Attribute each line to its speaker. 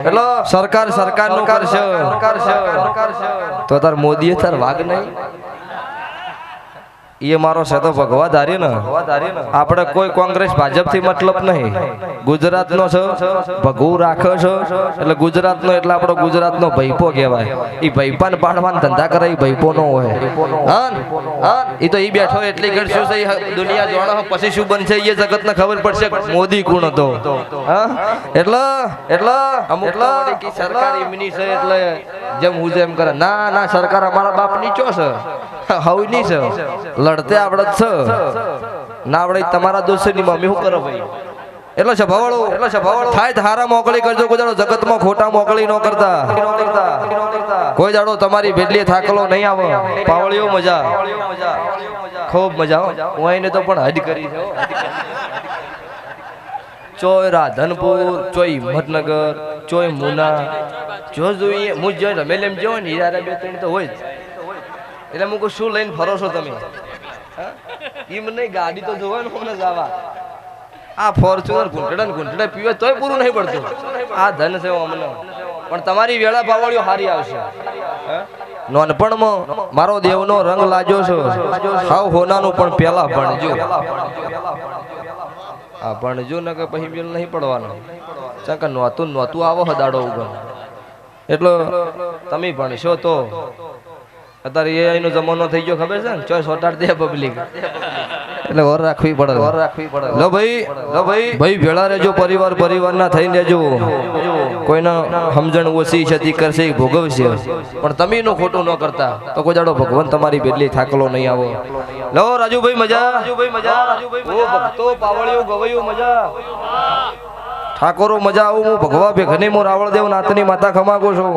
Speaker 1: hello સરકાર નું કરશે તો તાર મોદીએ તાર વાગ નહીં એ મારો છે તો ભગવા ધારી ને આપણે કોઈ કોંગ્રેસ ભાજપ થી મતલબ નહીં ગુજરાત નો છે ભગવું રાખે છે એટલે ગુજરાત નો એટલે આપણો ગુજરાત નો ભૈપો કહેવાય એ ભૈપાને પાડવાના ધંધા કરે એ ભૈપો નો હોય હા એ તો એ બેઠો એટલી કરશું છે દુનિયા જોણો પછી શું બનશે એ જગત ને ખબર પડશે મોદી કોણ હતો હા એટલે અમુક સરકાર એમની છે એટલે જેમ હું જેમ કરે ના સરકાર અમારા બાપ નીચો છે હવની છે લડતે આવડત છે ના આવડે તમારા દોસ્ત ની મમ્મી શું કરો ભાઈ એટલો છે ભવાળો થાય ધારા મોકલી કરજો કોઈ દાડો જગતમાં ખોટા મોકલી ન કરતા કોઈ દાડો તમારી ભેટલી થાકલો નહીં આવે પાવળીઓ મજા ખૂબ મજા હું એને તો પણ હદ કરી છે ચોય રાધનપુર ચોય હિંમતનગર ચોય મુના જો જોઈએ હું જો રમેલ એમ જો ને હીરા બે ત્રણ તો હોય જ એટલે હું શું લઈને ફરો છો તમે એમ નહીં ગાડી તો જોવે ને કોને જવા આ ફોર્ચ્યુનર ઘૂંટડા પીવે તોય પૂરું નહીં પડતું આ ધન છે અમને પણ તમારી વેળા પાવળીઓ હારી આવશે નાનપણમાં મારો દેવનો રંગ લાગ્યો છે હાવ હોનાનું પણ પેલા ભણજો આ ભણજો ને કે પછી બેલ નહીં પડવાનો ચાક નોતું આવો હદાડો ઉગમ એટલે તમે ભણશો તો અત્યારે એઆઈ નો જમાનો થઈ ગયો ખબર છે ને ચોઈસ ઓટાડ દે પબ્લિક એટલે ઓર રાખવી પડે લો ભાઈ ભેળા રહેજો પરિવાર ના થઈને રહેજો કોઈના સમજણ ઓછી છે કરશે ભોગવશે પણ તમે નો ખોટું ન કરતા તો કોઈ દાડો ભગવાન તમારી બેટલી થાકલો નહીં આવો લો રાજુભાઈ મજા ઓ ભક્તો પાવળિયો ગવૈયો મજા ઠાકોરો મજા આવું હું ભગવા ભેગની મો રાવળદેવ નાથની માતા ખમાગો છું